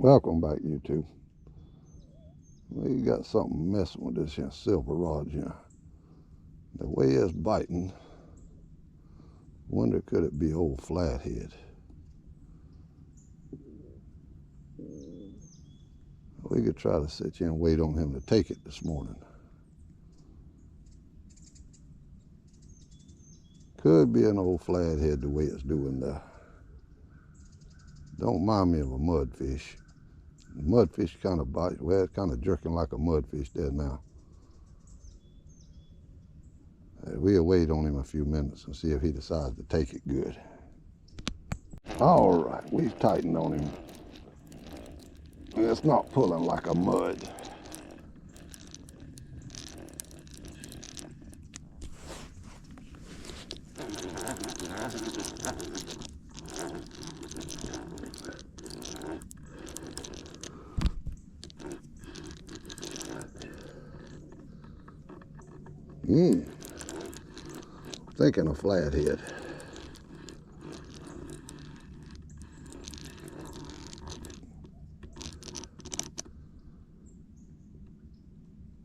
Welcome back, YouTube. We got something messing with this here silver rod here. The way it's biting, wonder could it be old flathead? We could try to sit here and wait on him to take it this morning. Could be an old flathead the way it's doing there. Don't mind me of a mudfish. Mudfish kind of bite, well, it's kind of jerking like a mudfish there now. We'll wait on him a few minutes and see if he decides to take it good. All right, we've tightened on him. It's not pulling like a mud. Thinking a flathead.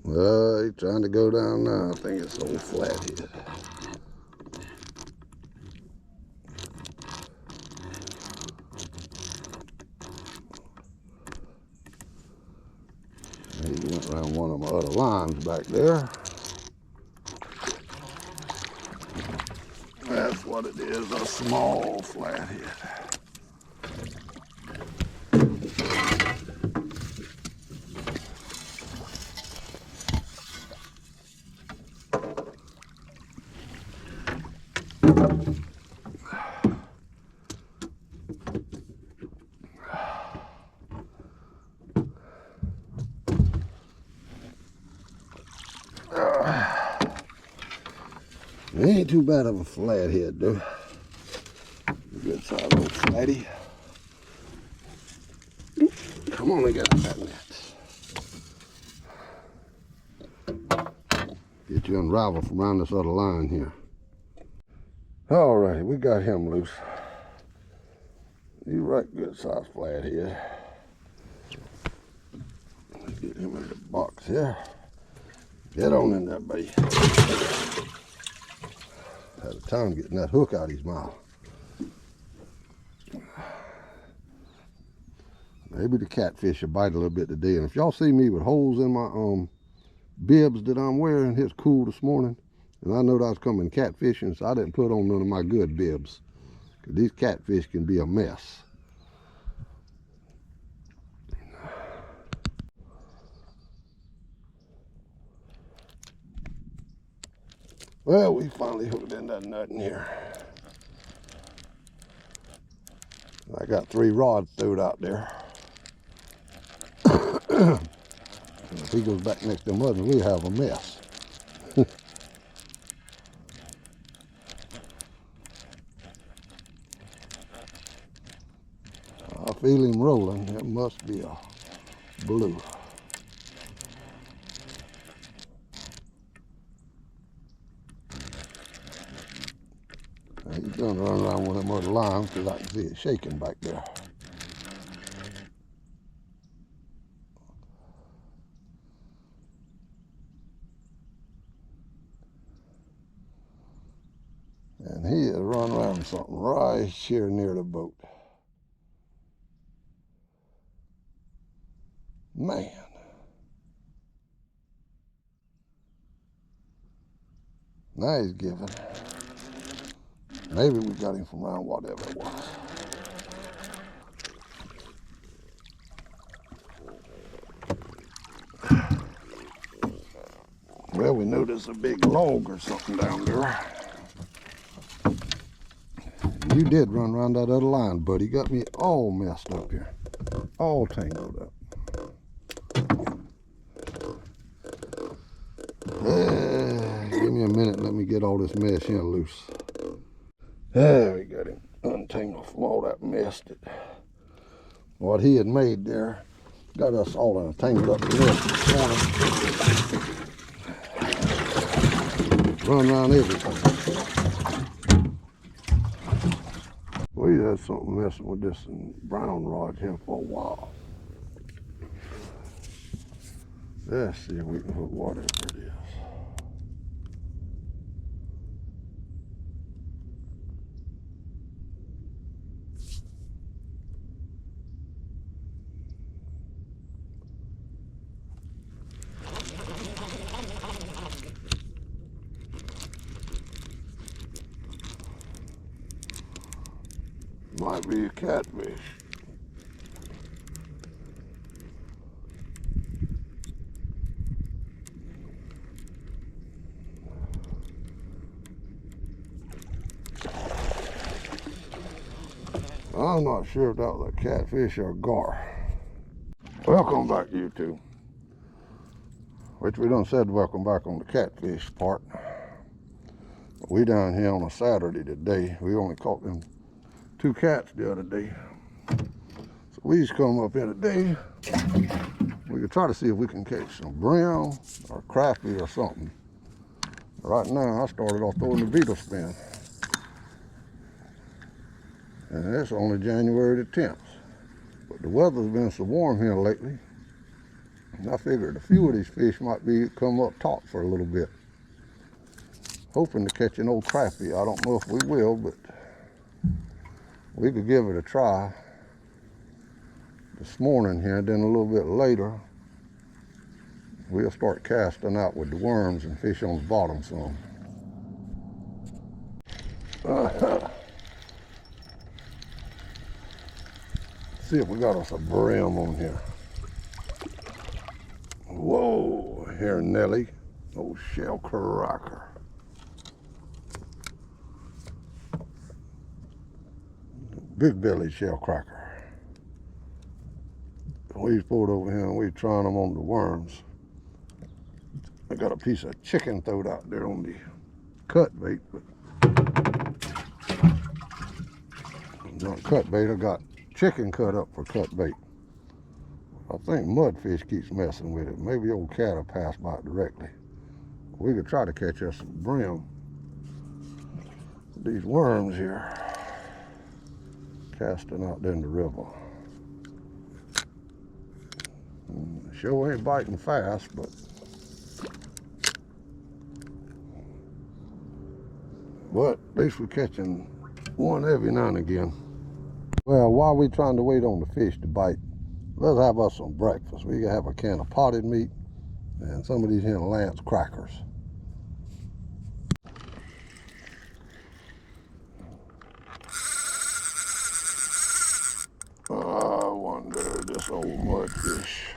Well, he's trying to go down now. I think it's old flathead. He went around one of my other lines back there. That's what it is, a small flathead. It ain't too bad of a flathead, though. Good size old flatty. Come on and get out that net. Get you unraveled from around this other line here. All right, we got him loose. He's right good size flathead. Let's get him in the box here. Get on in there, buddy. Had a time getting that hook out of his mouth. Maybe the catfish will bite a little bit today. And if y'all see me with holes in my bibs that I'm wearing, it's cool this morning. And I know that I was coming catfishing, so I didn't put on none of my good bibs. Because these catfish can be a mess. Well, we finally hooked in that nut in here. I got 3 rods thrown out there. If he goes back next to them others, we'll have a mess. I feel him rolling. It must be a blue. He's gonna run around one of them other lines because I can see it shaking back there. And he is running around something right here near the boat. Man. Now he's giving. Maybe we got him from around whatever it was. Well, we know there's a big log or something down there. You did run around that other line, buddy. Got me all messed up here. All tangled up. Give me a minute and let me get all this mess here loose. There we got him untangled from all that mess that what he had made there. Got us all in a tangled up mess this morning. Run around everything. We had something messing with this brown rod here for a while. Let's see if we can hook whatever it is. Might be a catfish. I'm not sure if that was a catfish or a gar. Welcome back, YouTube. Which we done said welcome back on the catfish part. We down here on a Saturday today. We only caught them 2 cats the other day. So we just come up here today. We could try to see if we can catch some brim or crappie or something. Right now, I started off throwing the beetle spin. And it's only January the 10th. But the weather's been so warm here lately. And I figured a few of these fish might be come up top for a little bit. Hoping to catch an old crappie. I don't know if we will, but we could give it a try this morning here. Then a little bit later, we'll start casting out with the worms and fish on the bottom some. See if we got us a brim on here. Whoa, here Nelly, old Shellcracker. Big belly Shellcracker. We pulled over here and we trying them on the worms. I got a piece of chicken thrown out there on the cut bait, but not cut bait, I got chicken cut up for cut bait. I think mudfish keeps messing with it. Maybe old cat will pass by it directly. We could try to catch us some brim. These worms here, casting out there in the river. Sure ain't biting fast, but at least we're catching one every now and again. Well, while we're trying to wait on the fish to bite, let's have us some breakfast. We can have a can of potted meat and some of these here Lance crackers. I wonder, this old mudfish.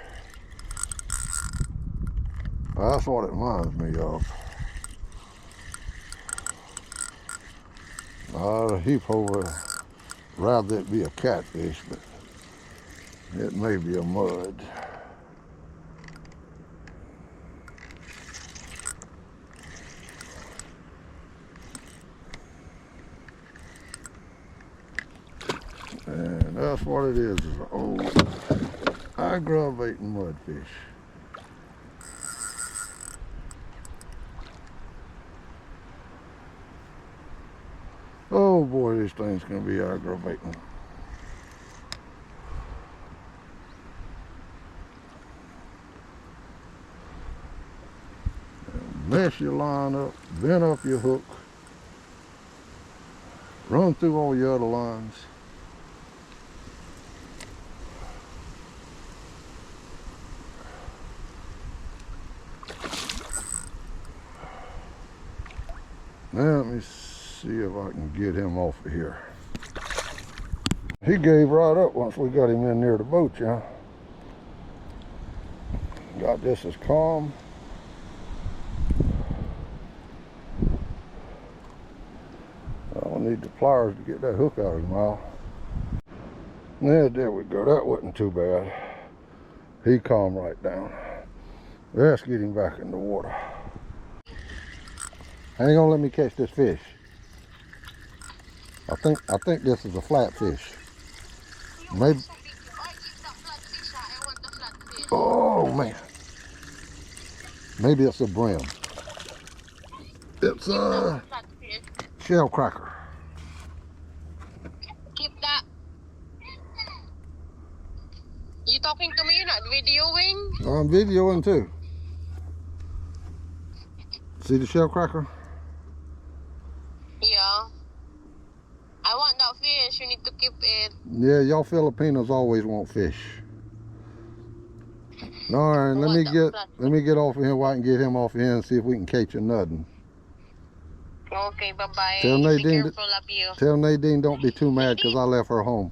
That's what it reminds me of. I'd heap over, rather it be a catfish, but it may be a mud. And that's what it is an old aggravating mudfish. Oh boy, these things can be aggravating. Mess your line up, bend up your hook, run through all your other lines. Now let me see if I can get him off of here. He gave right up once we got him in near the boat, y'all. Got this as calm. I'll need the pliers to get that hook out of his mouth. Yeah, there we go. That wasn't too bad. He calmed right down. Let's get him back in the water. Hang on, let me catch this fish. I think this is a flatfish. Maybe. Oh man. Maybe it's a brim. It's a Shellcracker. Keep that. You talking to me? You're not videoing? I'm videoing too. See the shellcracker? Yeah. I want that fish. You need to keep it. Yeah, y'all Filipinos always want fish. All right, let me get off of here while I can get him off of here and see if we can catch nothing. Okay, bye-bye. Tell Be Nadine, careful of you. tell Nadine don't be too mad because I left her home.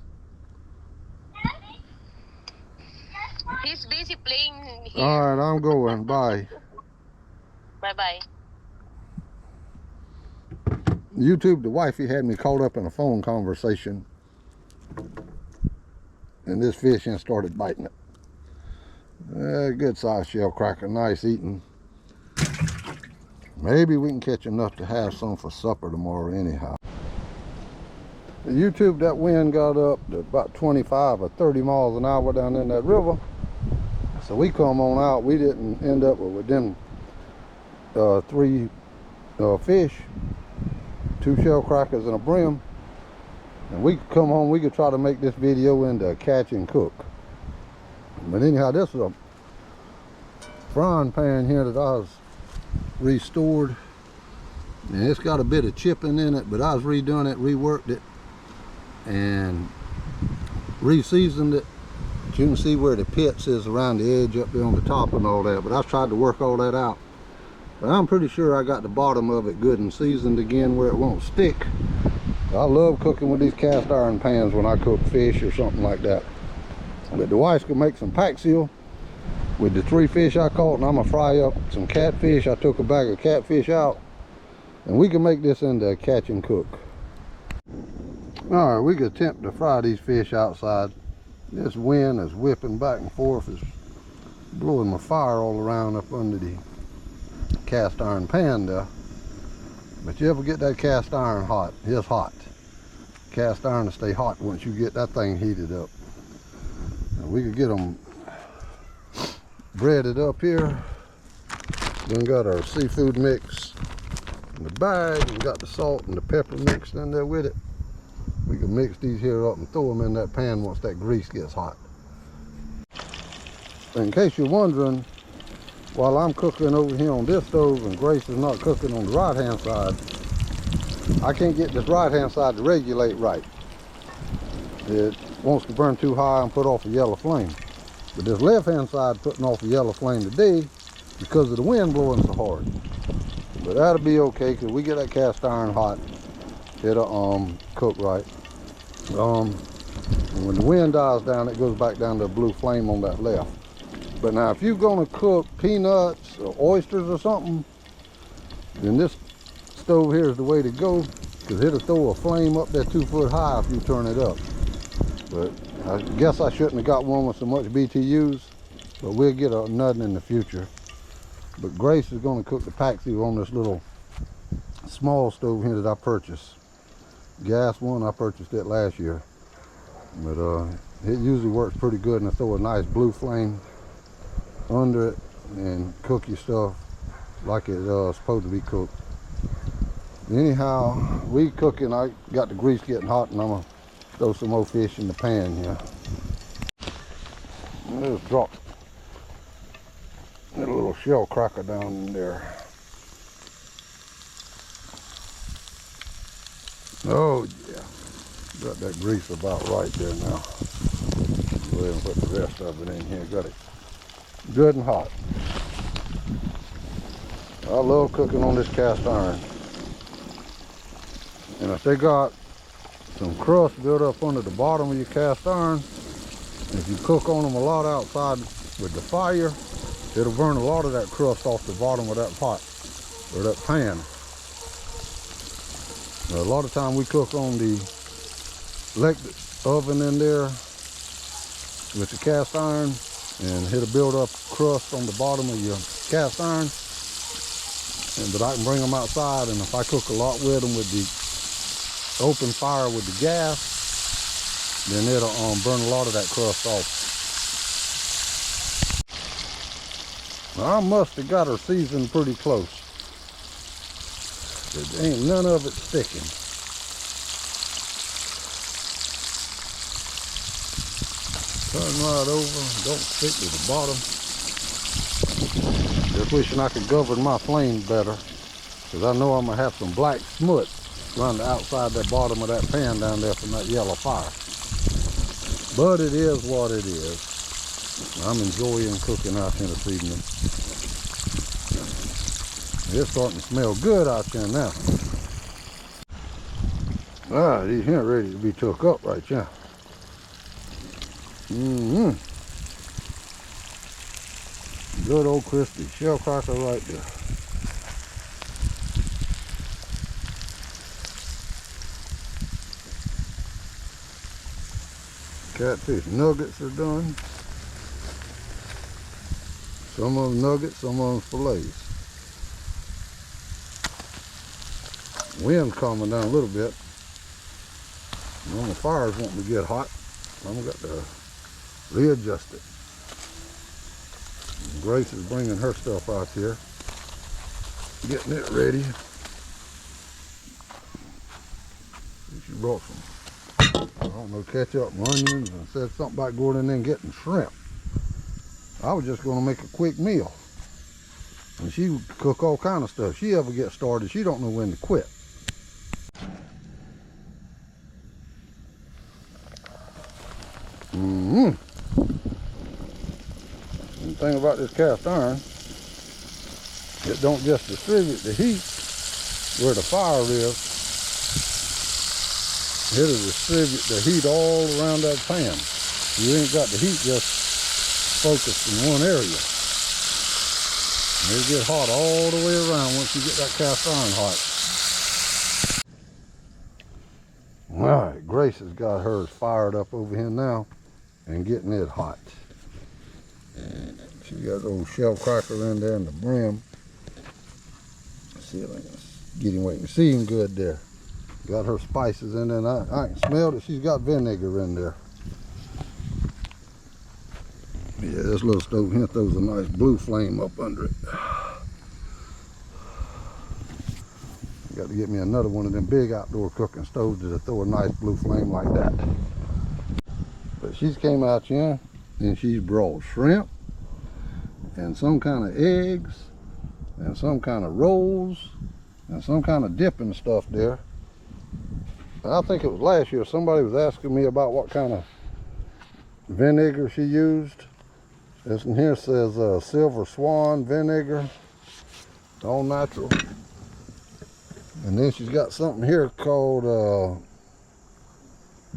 He's busy playing here. All right, I'm going. Bye. Bye-bye. YouTube, the wifey had me caught up in a phone conversation, and this fish and started biting it. Good size shellcracker, nice eating. Maybe we can catch enough to have some for supper tomorrow anyhow. YouTube, that wind got up to about 25 or 30 miles an hour down in that river. So we come on out. We didn't end up with them 3 fish, 2 shellcrackers and a brim. And we could come home, we could try to make this video into a catch and cook. But anyhow, this is a frying pan here that I was restored. And it's got a bit of chipping in it, but I was redoing it, reworked it, and re-seasoned it. You can see where the pits is around the edge up there on the top and all that, but I tried to work all that out. But I'm pretty sure I got the bottom of it good and seasoned again where it won't stick. I love cooking with these cast iron pans when I cook fish or something like that. But the wife's gonna make some Paksiw with the 3 fish I caught, and I'm gonna fry up some catfish. I took a bag of catfish out, and we can make this into a catch and cook. All right, we could attempt to fry these fish outside. This wind is whipping back and forth. It's blowing my fire all around up under the cast iron pan there. But you ever get that cast iron hot? It's hot. Cast iron will stay hot once you get that thing heated up. And we could get them breaded up here. Then got our seafood mix in the bag. We got the salt and the pepper mixed in there with it. We can mix these here up and throw them in that pan once that grease gets hot. In case you're wondering, while I'm cooking over here on this stove and Grace is not cooking on the right hand side, I can't get this right hand side to regulate right. It wants to burn too high and put off a yellow flame. But this left hand side putting off a yellow flame today because of the wind blowing so hard. But that'll be okay because we get that cast iron hot. It'll cook right. And when the wind dies down, it goes back down to a blue flame on that left. But now if you're gonna cook peanuts or oysters or something, then this stove here is the way to go, because it'll throw a flame up there 2 foot high if you turn it up. But I guess I shouldn't have got one with so much BTUs, but we'll get another in the future. But Grace is gonna cook the Paksiw on this little small stove here that I purchased. Gas one, I purchased it last year. But it usually works pretty good, and I throw a nice blue flame under it and cook your stuff like it's supposed to be cooked. Anyhow, we cooking. I got the grease getting hot, and I'm gonna throw some more fish in the pan here. Let's drop that little shellcracker down in there. Oh yeah, got that grease about right there now. Go ahead and put the rest of it in here. Got it good and hot. I love cooking on this cast iron. And if they got some crust built up under the bottom of your cast iron, if you cook on them a lot outside with the fire, it'll burn a lot of that crust off the bottom of that pot or that pan. Now, a lot of time we cook on the electric oven in there with the cast iron, and it'll build up crust on the bottom of your cast iron. But I can bring them outside, and if I cook a lot with them with the open fire with the gas, then it'll burn a lot of that crust off. I must have got her seasoned pretty close. There ain't none of it sticking. Turn right over, don't stick to the bottom. Just wishing I could govern my flame better. because I know I'm going to have some black smuts around the outside the bottom of that pan down there from that yellow fire. But it is what it is. I'm enjoying cooking out here this evening. It's starting to smell good out there now. Ah, these here ready to be took up right now. Good old crispy shellcracker right there. Catfish nuggets are done. Some of them nuggets, some of them fillets. Wind's calming down a little bit. Well, the fire's wanting to get hot. I'm got to readjust it. Grace is bringing her stuff out here, getting it ready. She brought some, I don't know, ketchup and onions, and said something about going in there and getting shrimp. I was just going to make a quick meal. And she would cook all kind of stuff. She ever gets started, she don't know when to quit. The thing about this cast iron, it don't just distribute the heat where the fire is. It'll distribute the heat all around that pan. You ain't got the heat just focused in one area. It'll get hot all the way around once you get that cast iron hot. All right, Grace has got hers fired up over here now and getting it hot. She got old Shellcracker in there in the brim. Let's see if I can get him where you can see him good there. Got her spices in there, and I can smell that she's got vinegar in there. Yeah, this little stove here throws a nice blue flame up under it. Got to get me another one of them big outdoor cooking stoves that'll throw a nice blue flame like that. But she's came out here and she's brought shrimp and some kind of eggs and some kind of rolls and some kind of dipping stuff there. I think it was last year somebody was asking me about what kind of vinegar she used. This in here says Silver Swan vinegar, all natural. And then she's got something here called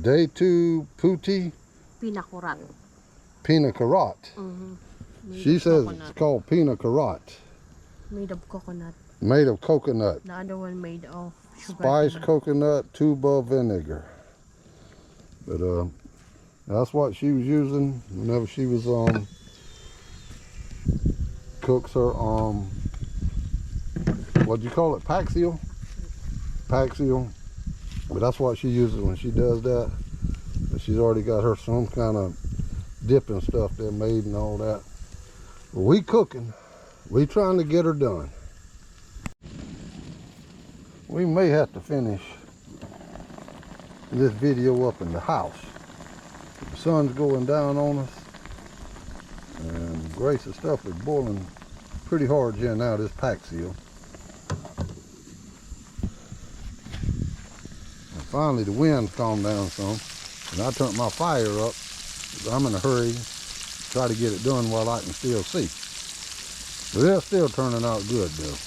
Day 2 Puti Pinakurat. Pinakurat. She says it's called Pinakurat. Made of coconut. Made of coconut. The other one made of sugar. Spiced coconut tuba vinegar. But that's what she was using whenever she was cooks her what do you call it, Paksiw? Paksiw. But that's what she uses when she does that. But she's already got her some kind of dipping stuff there made and all that. But we cooking. We trying to get her done. We may have to finish this video up in the house. The sun's going down on us. And Grace's stuff is boiling pretty hard here now, this Paksiw. And finally the wind calmed down some. And I turned my fire up. I'm in a hurry. Try to get it done while I can still see. But they're still turning out good though.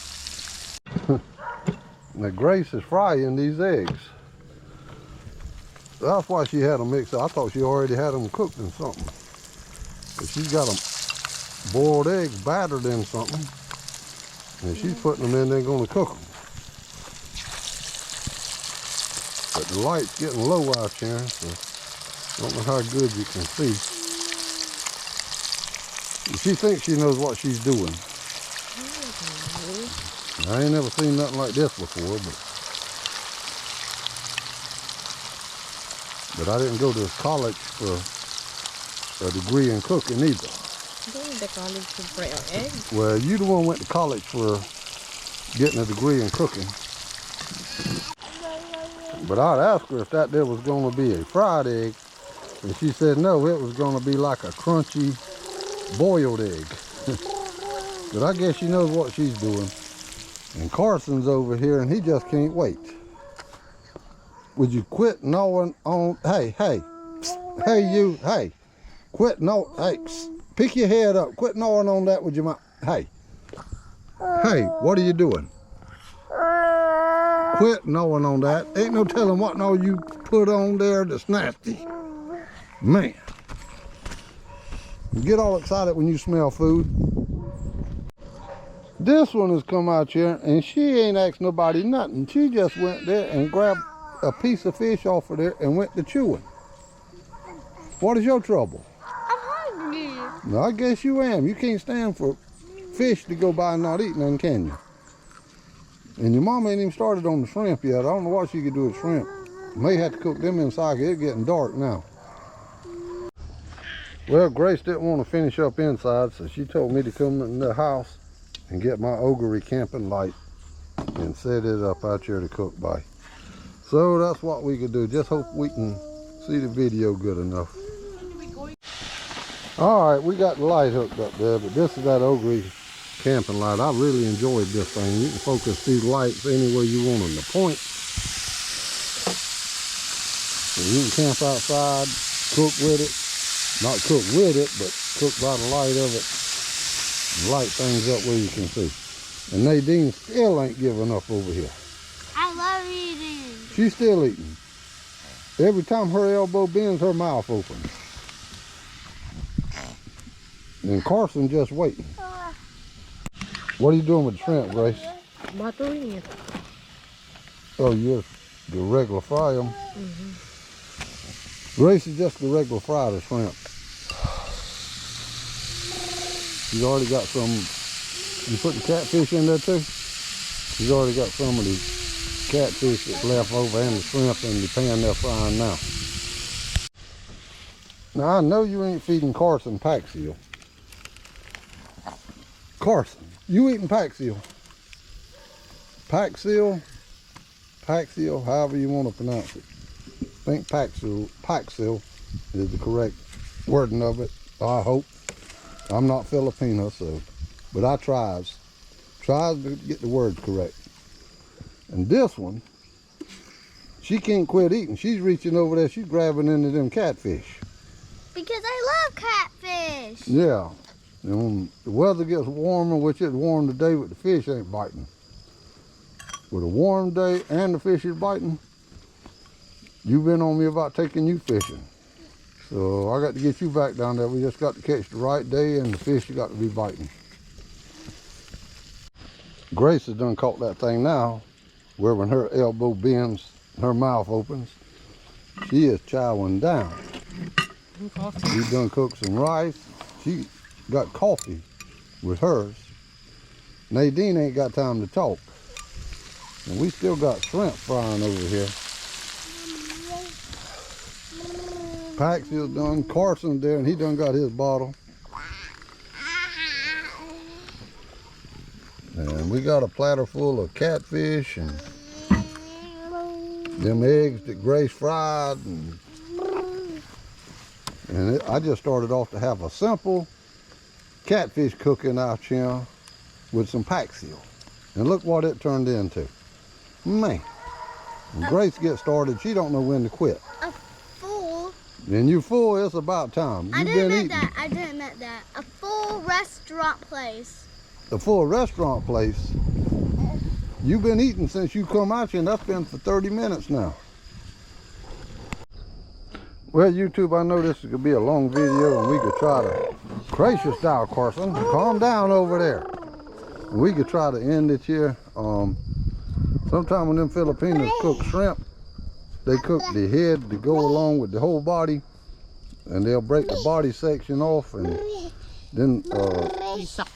Now Grace is frying these eggs. That's why she had them mixed up. I thought she already had them cooked in something. But she's got them boiled eggs battered in something. And she's putting them in there going to cook them. But the light's getting low out here, so I don't know how good you can see. She thinks she knows what she's doing. I ain't never seen nothing like this before, but I didn't go to college for a degree in cooking either. You don't need the college to fry eggs. Well, you the one went to college for getting a degree in cooking. But I'd asked her if that there was going to be a fried egg, and she said no, it was going to be like a crunchy boiled egg. But I guess she knows what she's doing. And Carson's over here and he just can't wait. Would you quit gnawing on, hey, you, hey, quit gnawing, hey, pick your head up, quit gnawing on that with your mouth, hey, what are you doing? Quit gnawing on that. Ain't no telling what gnaw you put on there that's nasty. Man. You get all excited when you smell food. This one has come out here and she ain't asked nobody nothing. She just went there and grabbed a piece of fish off of there and went to chewing. What is your trouble? I'm hungry. No, I guess you am. You can't stand for fish to go by and not eat none, can you? And your mom ain't even started on the shrimp yet. I don't know what she could do with shrimp. May have to cook them inside. It's getting dark now. Well, Grace didn't want to finish up inside, so she told me to come in the house and get my Ogre camping light and set it up out here to cook by. So that's what we could do. Just hope we can see the video good enough. All right, we got the light hooked up there, but this is that Ogre camping light. I really enjoyed this thing. You can focus these lights anywhere you want them to point. So you can camp outside, cook with it. Not cook with it, but cook by the light of it. Light things up where you can see. And Nadine still ain't giving up over here. I love eating. She's still eating. Every time her elbow bends, her mouth opens. And Carson just waiting. What are you doing with the shrimp, Grace? Buttering it. Oh, you just the regular fry them? Grace is just the regular fry the shrimp. She's already got some. You put the catfish in there too? She's already got some of the catfish that's left over and the shrimp in the pan they're frying now. Now I know you ain't feeding Carson Paksiw. Carson, you eating Paksiw? Paksiw, however you want to pronounce it. I think Paksiw is the correct wording of it, I hope. I'm not Filipino, so, but I tries to get the words correct. And this one, she can't quit eating. She's reaching over there, she's grabbing into them catfish. Because I love catfish. Yeah, and when the weather gets warmer, which it's warm today, but the fish ain't biting. With a warm day and the fish is biting, you've been on me about taking you fishing. So I got to get you back down there. We just got to catch the right day and the fish have got to be biting. Grace has done caught that thing now, where when her elbow bends, her mouth opens, she is chowing down. We done cooked some rice. She got coffee with hers. Nadine ain't got time to talk. And we still got shrimp frying over here. Paksiw's done, Carson's there, and he done got his bottle. And we got a platter full of catfish and them eggs that Grace fried. And I just started off to have a simple catfish cooking out here with some Paksiw. And look what it turned into. Man, when Grace gets started, she don't know when to quit. And you full, it's about time. I didn't mean that. I didn't mean that. A full restaurant place. A full restaurant place? You've been eating since you come out here, and that's been for 30 minutes now. Well, YouTube, I know this could be a long video, and we could try to, gracious style, Carson, calm down over there. We could try to end it here. Sometime when them Filipinos cook shrimp, they cook the head to go along with the whole body, and they'll break the body section off and then suck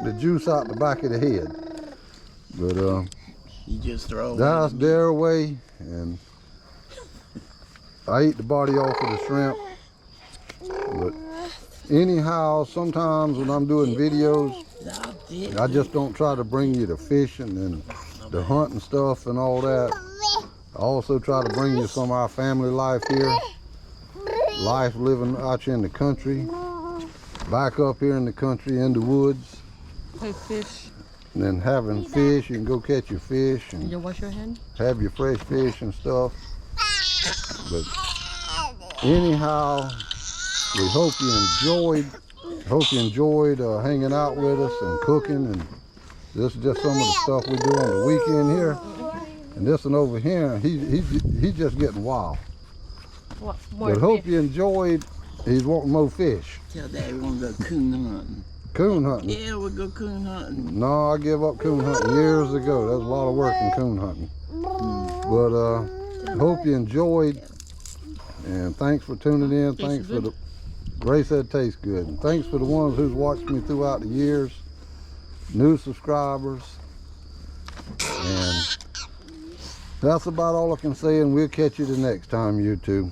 the juice out the back of the head. But you just throw that's their way, and I eat the body off of the shrimp. But anyhow, sometimes when I'm doing videos, I just don't try to bring you the fishing and the hunting stuff and all that. I also try to bring you some of our family life here. Life living out here in the country. Back up here in the country, in the woods. Hey, fish. and then having fish. You can go catch your fish Did and you wash your hand? have your fresh fish and stuff. But anyhow, we hope you enjoyed hanging out with us and cooking. And this is just some of the stuff we do on the weekend here. And this one over here, he's just getting wild. What, But hope you enjoyed. He's wanting more fish. Tell Daddy we want to go coon hunting. Coon hunting? Yeah, we'll go coon hunting. No, I gave up coon hunting years ago. There's a lot of work in coon hunting. But hope you enjoyed. And thanks for tuning in. Thanks for the. Ray said it tastes good. And thanks for the ones who's watched me throughout the years. New subscribers. And that's about all I can say. And we'll catch you the next time, YouTube.